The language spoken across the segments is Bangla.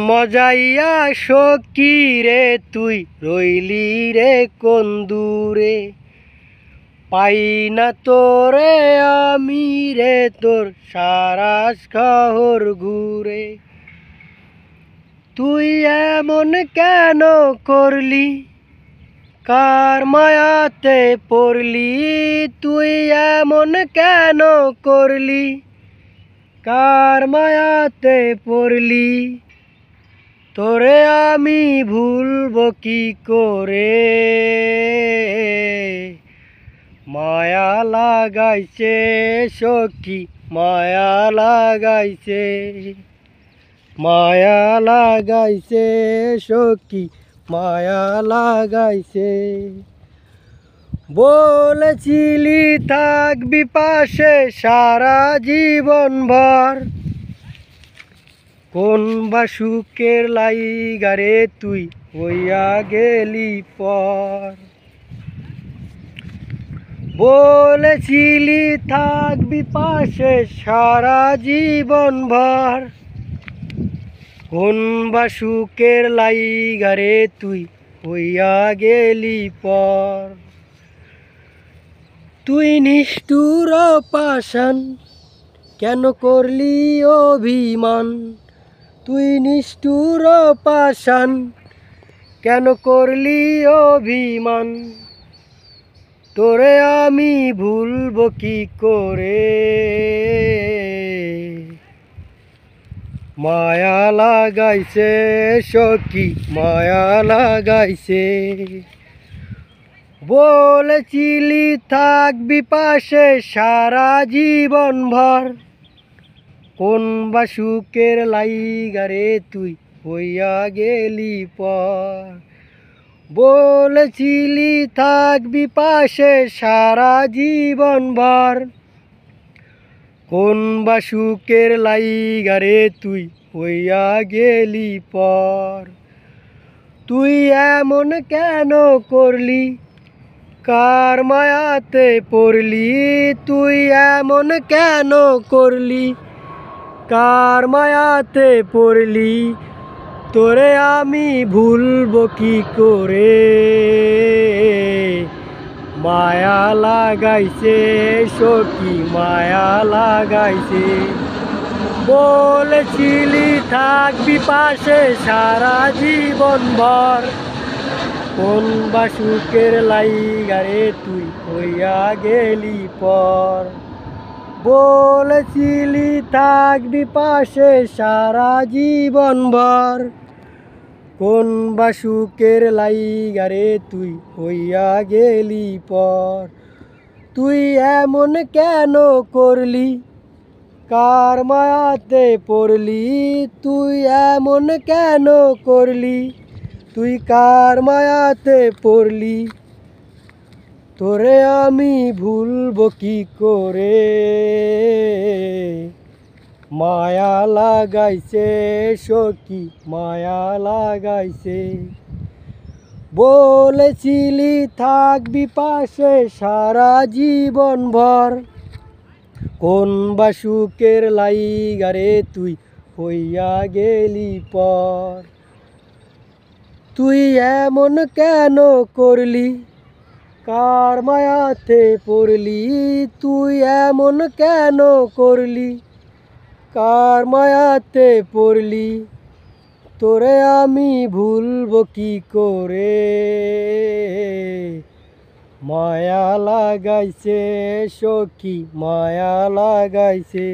মজাইয়া সখী রে তুই রইলি রে কোন দূরে, পাই না তোরে আমি রে তোর সারা শহর ঘুরে। তুই এমন কেন করলি, কার মায়াতে পড়লি? তুই এমন কেন করলি, কার মায়াতে পড়লি? তোরে আমি ভুলবো কি করে, মায়া লাগাইছে সখী মায়া লাগাইছে, মায়া লাগাইছে সখী মায়া লাগাইছে। বলেছিলি থাকবি পাশে সারা জীবন ভর, কোন বা সুখের লাইগারে তুই হইয়া গেলি পর। বলেছিলি থাকবি পাশে সারা জীবন ভর, কোন বা সুখের লাইগারে তুই হইয়া গেলি পর। তুই নিষ্ঠুর পাষাণ কেন করলি অভিমান, তুই নিষ্ঠুর পাষাণ কেন করলি অভিমান? তোরে আমি ভুলবো কি করে, মায়া লাগাইছে সখী মায়া লাগাইছে। বলেছিলি থাকবি পাশে সারা জীবন ভর, কোন বা সুখের লাইগারে তুই হইয়া গেলি পর। বলেছিলি থাকবি পাশে সারা জীবন ভর, কোন বা সুখের লাইগারে তুই হইয়া গেলি পর। তুই এমন কেন করলি, কার মায়াতে পড়লি? তুই এমন কেন করলি, কার মায়াতে পড়লি? তোরে আমি ভুলবো কি করে, মায়া লাগাইছে সখী মায়া লাগাইছে। বলেছিলি থাকবি পাশে সারা জীবন ভর, কোন বা সুখের লাইগারে তুই হইয়া গেলি পর। বলেছিলি থাকবি পাশে সারা জীবন ভর, কোন বা সুখের লাইগারে তুই হইয়া গেলি পর। তুই এমন কেন করলি, কার মায়াতে পড়লি? তুই এমন কেন করলি, তুই কার মায়াতে পড়লি? তোরে আমি ভুলবো কি করে, মায়া লাগাইছে সখী মায়া লাগাইছে। বলেছিলি থাকবি পাশে সারা জীবন ভর, কোন বা সুখের লাইগারে তুই হইয়া গেলি পর। তুই এমন কেন করলি, কার মায়াতে পড়লি? তুই এমন কেন করলি, কার মায়াতে পড়লি? তোরে আমি ভুলবো কি করে, মায়া লাগাইছে সখী মায়া লাগাইছে।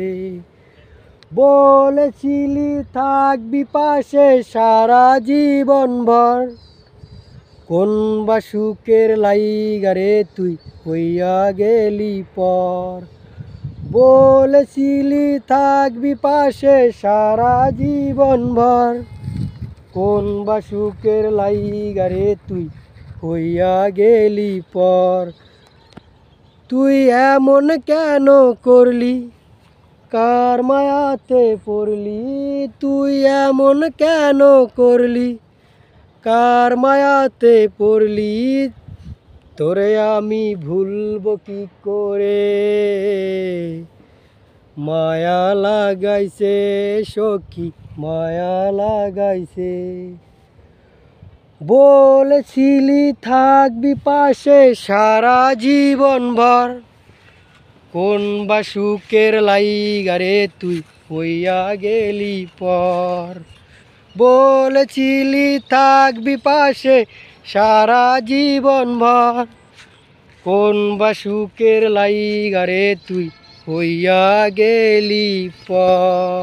বলেছিলি থাকবি পাশে সারা জীবন ভর, কোন বা সুখের লাইগারে তুই হইয়া গেলি পর। বলেছিলি থাকবি পাশে সারা জীবন ভর, কোন বা সুখের লাইগারে তুই হইয়া গেলি পর। তুই এমন কেন করলি, কার মায়াতে পড়লি? তুই এমন কেন করলি, কার মায়াতে পড়লি? তোরে আমি ভুলবো কি করে, মায়া লাগাইছে সখী মায়া লাগাইছে। বলেছিলি থাকবি পাশে সারা জীবন ভর, কোন বা সুখের লাইগারে তুই হইয়া গেলি পর। বলেছিলি থাকবি পাশে সারা জীবন ভর, কোন বা সুখের লাইগারে তুই হইয়া গেলি পর।